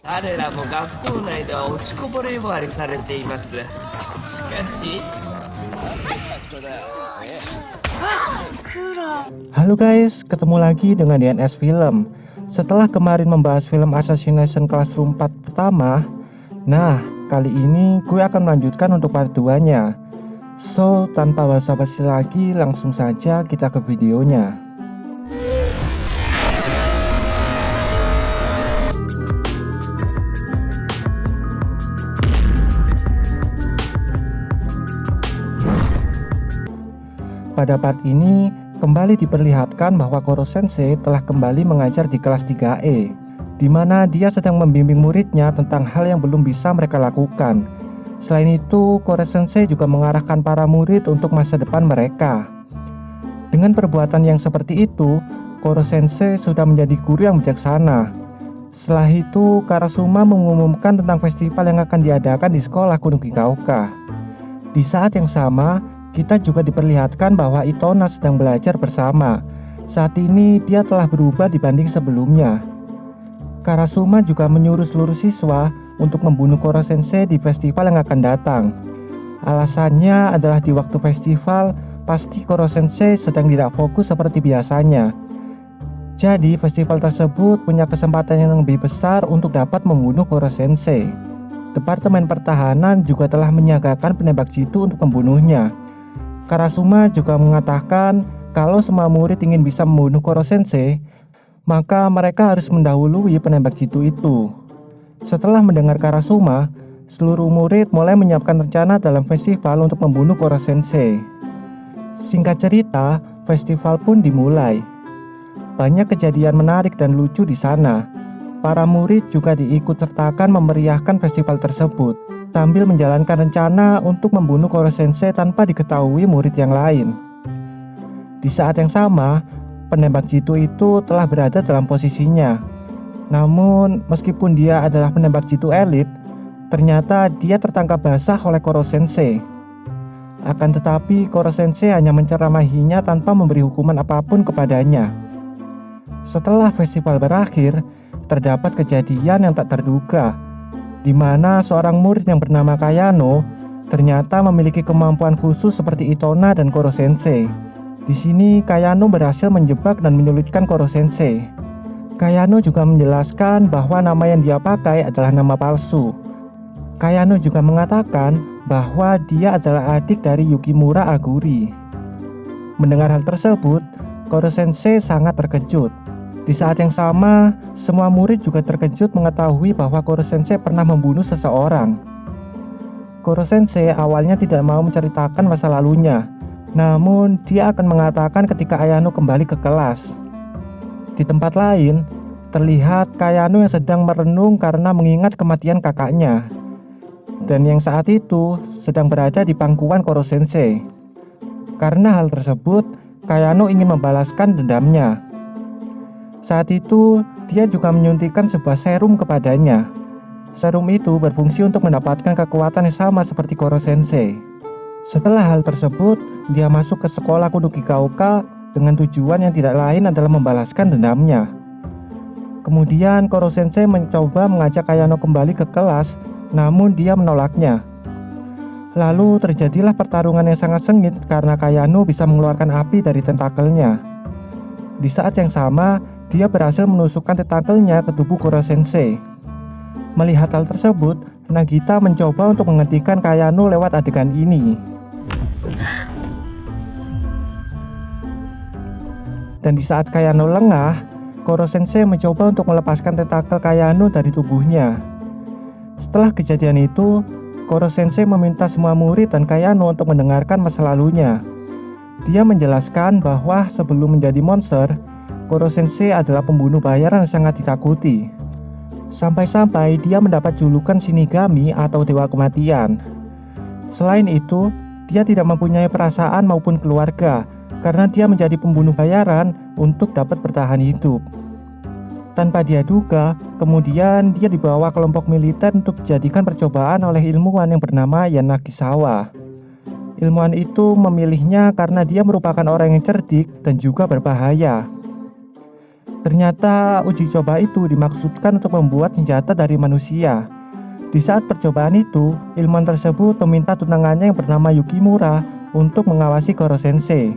彼らも学校内では落ちこぼれ呼ばわりされています。しかし、Halo guys, ketemu lagi dengan DNS Film. Setelah kemarin membahas film Assassination Classroom 4 pertama, nah kali ini gue akan melanjutkan untuk part 2 nya. So, tanpa basa-basi lagi, langsung saja kita ke videonya. Pada part ini, kembali diperlihatkan bahwa Koro Sensei telah kembali mengajar di kelas 3E, di mana dia sedang membimbing muridnya tentang hal yang belum bisa mereka lakukan. Selain itu, Koro Sensei juga mengarahkan para murid untuk masa depan mereka. Dengan perbuatan yang seperti itu, Koro Sensei sudah menjadi guru yang bijaksana. Setelah itu, Karasuma mengumumkan tentang festival yang akan diadakan di sekolah Gunung Hikaoka. Di saat yang sama, kita juga diperlihatkan bahwa Itona sedang belajar bersama. Saat ini dia telah berubah dibanding sebelumnya. Karasuma juga menyuruh seluruh siswa untuk membunuh Koro Sensei di festival yang akan datang. Alasannya adalah di waktu festival, pasti Koro Sensei sedang tidak fokus seperti biasanya. Jadi festival tersebut punya kesempatan yang lebih besar untuk dapat membunuh Koro Sensei. Departemen Pertahanan juga telah menyiagakan penembak jitu untuk membunuhnya. Karasuma juga mengatakan kalau semua murid ingin bisa membunuh Koro Sensei, maka mereka harus mendahului penembak jitu itu. Setelah mendengar Karasuma, seluruh murid mulai menyiapkan rencana dalam festival untuk membunuh Koro Sensei. Singkat cerita, festival pun dimulai. Banyak kejadian menarik dan lucu di sana. Para murid juga diikut sertakan memeriahkan festival tersebut, sambil menjalankan rencana untuk membunuh Koro Sensei tanpa diketahui murid yang lain. Di saat yang sama, penembak jitu itu telah berada dalam posisinya. Namun, meskipun dia adalah penembak jitu elit, ternyata dia tertangkap basah oleh Koro Sensei. Akan tetapi, Koro Sensei hanya menceramahinya tanpa memberi hukuman apapun kepadanya. Setelah festival berakhir, terdapat kejadian yang tak terduga, di mana seorang murid yang bernama Kayano ternyata memiliki kemampuan khusus seperti Itona dan Koro Sensei. Di sini Kayano berhasil menjebak dan menyulitkan Koro Sensei. Kayano juga menjelaskan bahwa nama yang dia pakai adalah nama palsu. Kayano juga mengatakan bahwa dia adalah adik dari Yukimura Aguri. Mendengar hal tersebut, Koro Sensei sangat terkejut. Di saat yang sama, semua murid juga terkejut mengetahui bahwa Koro Sensei pernah membunuh seseorang. Koro Sensei awalnya tidak mau menceritakan masa lalunya, namun dia akan mengatakan ketika Ayano kembali ke kelas. Di tempat lain, terlihat Kayano yang sedang merenung karena mengingat kematian kakaknya, dan yang saat itu sedang berada di pangkuan Koro Sensei. Karena hal tersebut, Kayano ingin membalaskan dendamnya. Saat itu, dia juga menyuntikkan sebuah serum kepadanya. Serum itu berfungsi untuk mendapatkan kekuatan yang sama seperti Koro Sensei. Setelah hal tersebut, dia masuk ke sekolah Gunung Hikaoka dengan tujuan yang tidak lain adalah membalaskan dendamnya. Kemudian Koro Sensei mencoba mengajak Kayano kembali ke kelas, namun dia menolaknya. Lalu terjadilah pertarungan yang sangat sengit karena Kayano bisa mengeluarkan api dari tentakelnya. Di saat yang sama, dia berhasil menusukkan tentakelnya ke tubuh Koro Sensei. Melihat hal tersebut, Nagita mencoba untuk menghentikan Kayano lewat adegan ini. Dan di saat Kayano lengah, Koro Sensei mencoba untuk melepaskan tentakel Kayano dari tubuhnya. Setelah kejadian itu, Koro Sensei meminta semua murid dan Kayano untuk mendengarkan masa lalunya. Dia menjelaskan bahwa sebelum menjadi monster, Koro Sensei adalah pembunuh bayaran yang sangat ditakuti. Sampai-sampai dia mendapat julukan Shinigami atau Dewa Kematian. Selain itu, dia tidak mempunyai perasaan maupun keluarga karena dia menjadi pembunuh bayaran untuk dapat bertahan hidup. Tanpa dia duga, kemudian dia dibawa kelompok militer untuk dijadikan percobaan oleh ilmuwan yang bernama Yanagisawa. Ilmuwan itu memilihnya karena dia merupakan orang yang cerdik dan juga berbahaya. Ternyata uji coba itu dimaksudkan untuk membuat senjata dari manusia. Di saat percobaan itu, ilmuwan tersebut meminta tunangannya yang bernama Yukimura untuk mengawasi Koro Sensei.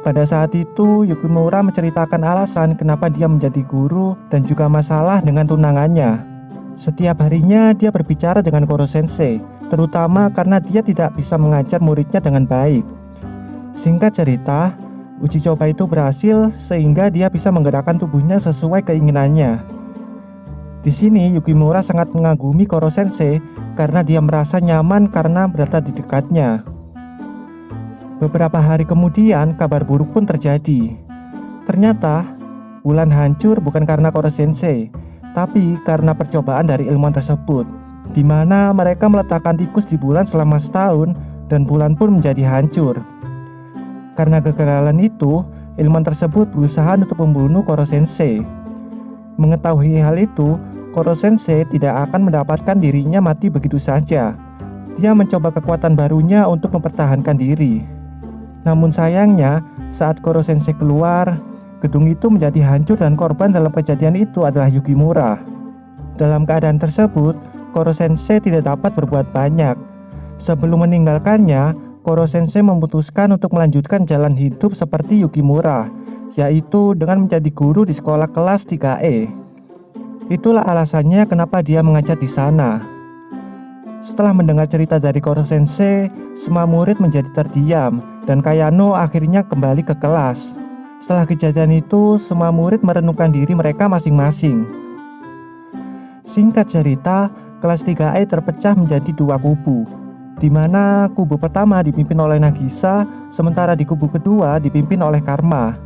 Pada saat itu, Yukimura menceritakan alasan kenapa dia menjadi guru dan juga masalah dengan tunangannya. Setiap harinya dia berbicara dengan Koro Sensei, terutama karena dia tidak bisa mengajar muridnya dengan baik. Singkat cerita, uji coba itu berhasil sehingga dia bisa menggerakkan tubuhnya sesuai keinginannya. Di sini Yukimura sangat mengagumi Koro Sensei karena dia merasa nyaman karena berada di dekatnya. Beberapa hari kemudian kabar buruk pun terjadi. Ternyata bulan hancur bukan karena Koro Sensei, tapi karena percobaan dari ilmuwan tersebut, di mana mereka meletakkan tikus di bulan selama setahun dan bulan pun menjadi hancur. Karena kegagalan itu, ilmuwan tersebut berusaha untuk membunuh Koro Sensei. Mengetahui hal itu, Koro Sensei tidak akan mendapatkan dirinya mati begitu saja. Dia mencoba kekuatan barunya untuk mempertahankan diri. Namun sayangnya, saat Koro Sensei keluar, gedung itu menjadi hancur dan korban dalam kejadian itu adalah Yukimura. Dalam keadaan tersebut, Koro Sensei tidak dapat berbuat banyak. Sebelum meninggalkannya, Koro Sensei memutuskan untuk melanjutkan jalan hidup seperti Yukimura, yaitu dengan menjadi guru di sekolah kelas 3E. Itulah alasannya kenapa dia mengajar di sana. Setelah mendengar cerita dari Koro Sensei, semua murid menjadi terdiam dan Kayano akhirnya kembali ke kelas. Setelah kejadian itu, semua murid merenungkan diri mereka masing-masing. Singkat cerita, kelas 3E terpecah menjadi dua kubu, di mana kubu pertama dipimpin oleh Nagisa, sementara di kubu kedua dipimpin oleh Karma.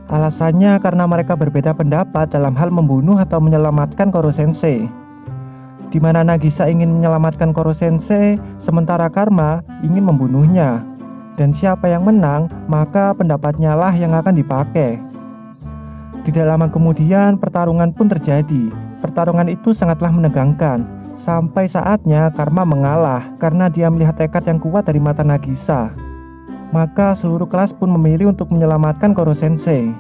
Alasannya karena mereka berbeda pendapat dalam hal membunuh atau menyelamatkan Koro Sensei, di mana Nagisa ingin menyelamatkan Koro Sensei, sementara Karma ingin membunuhnya. Dan siapa yang menang, maka pendapatnya lah yang akan dipakai. Tidak lama kemudian, pertarungan pun terjadi. Pertarungan itu sangatlah menegangkan. Sampai saatnya Karma mengalah karena dia melihat tekad yang kuat dari mata Nagisa. Maka seluruh kelas pun memilih untuk menyelamatkan Koro Sensei.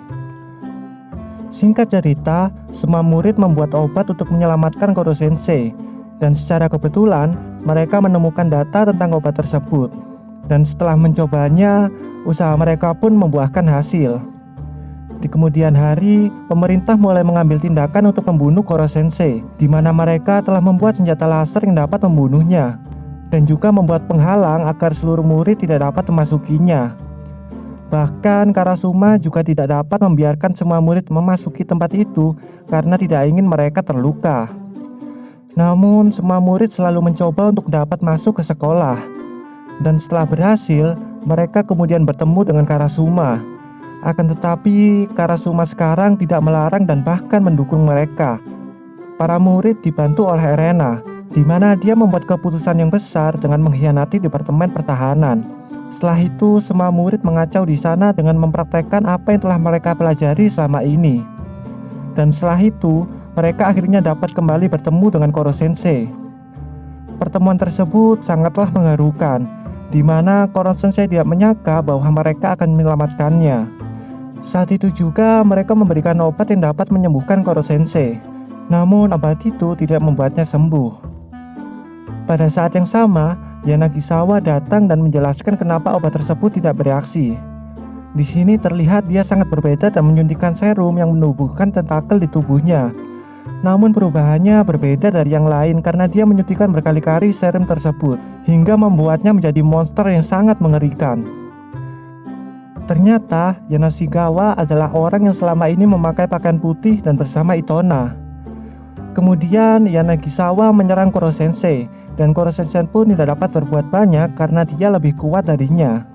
Singkat cerita, semua murid membuat obat untuk menyelamatkan Koro Sensei. Dan secara kebetulan, mereka menemukan data tentang obat tersebut. Dan setelah mencobanya, usaha mereka pun membuahkan hasil. Di kemudian hari, pemerintah mulai mengambil tindakan untuk membunuh Koro Sensei, di mana mereka telah membuat senjata laser yang dapat membunuhnya, dan juga membuat penghalang agar seluruh murid tidak dapat memasukinya. Bahkan Karasuma juga tidak dapat membiarkan semua murid memasuki tempat itu karena tidak ingin mereka terluka. Namun semua murid selalu mencoba untuk dapat masuk ke sekolah. Dan setelah berhasil, mereka kemudian bertemu dengan Karasuma. Akan tetapi, Karasuma sekarang tidak melarang dan bahkan mendukung mereka. Para murid dibantu oleh Erena, di mana dia membuat keputusan yang besar dengan mengkhianati Departemen Pertahanan. Setelah itu, semua murid mengacau di sana dengan mempraktekkan apa yang telah mereka pelajari selama ini. Dan setelah itu, mereka akhirnya dapat kembali bertemu dengan Koro Sensei. Pertemuan tersebut sangatlah mengharukan, di mana Koro Sensei tidak menyangka bahwa mereka akan menyelamatkannya. Saat itu juga mereka memberikan obat yang dapat menyembuhkan Koro Sensei. Namun obat itu tidak membuatnya sembuh. Pada saat yang sama, Yanagisawa datang dan menjelaskan kenapa obat tersebut tidak bereaksi. Di sini terlihat dia sangat berbeda dan menyuntikkan serum yang menumbuhkan tentakel di tubuhnya. Namun perubahannya berbeda dari yang lain karena dia menyuntikkan berkali-kali serum tersebut hingga membuatnya menjadi monster yang sangat mengerikan. Ternyata Yanashigawa adalah orang yang selama ini memakai pakaian putih dan bersama Itona. Kemudian Yanagisawa menyerang Koro Sensei, dan Koro Sensei pun tidak dapat berbuat banyak karena dia lebih kuat darinya.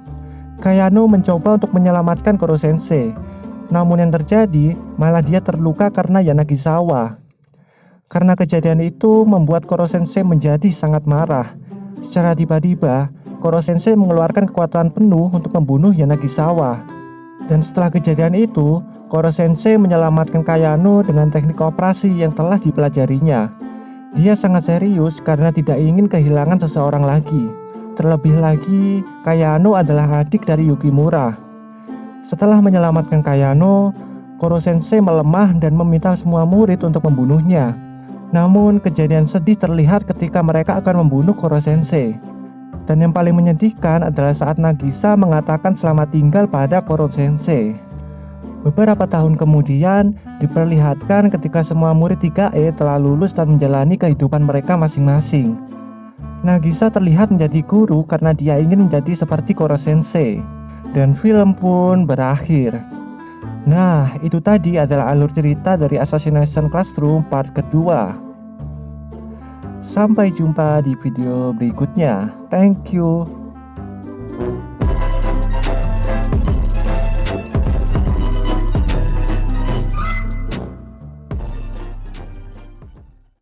Kayano mencoba untuk menyelamatkan Koro Sensei, namun yang terjadi malah dia terluka karena Yanagisawa. Karena kejadian itu membuat Koro Sensei menjadi sangat marah. Secara tiba-tiba, Koro Sensei mengeluarkan kekuatan penuh untuk membunuh Yanagisawa. Dan setelah kejadian itu, Koro Sensei menyelamatkan Kayano dengan teknik operasi yang telah dipelajarinya. Dia sangat serius karena tidak ingin kehilangan seseorang lagi. Terlebih lagi, Kayano adalah adik dari Yukimura. Setelah menyelamatkan Kayano, Koro Sensei melemah dan meminta semua murid untuk membunuhnya. Namun kejadian sedih terlihat ketika mereka akan membunuh Koro Sensei. Dan yang paling menyedihkan adalah saat Nagisa mengatakan selamat tinggal pada Koro Sensei. Beberapa tahun kemudian diperlihatkan ketika semua murid 3E telah lulus dan menjalani kehidupan mereka masing-masing. Nagisa terlihat menjadi guru karena dia ingin menjadi seperti Koro Sensei. Dan film pun berakhir. Nah, itu tadi adalah alur cerita dari Assassination Classroom part kedua. Sampai jumpa di video berikutnya. Thank you.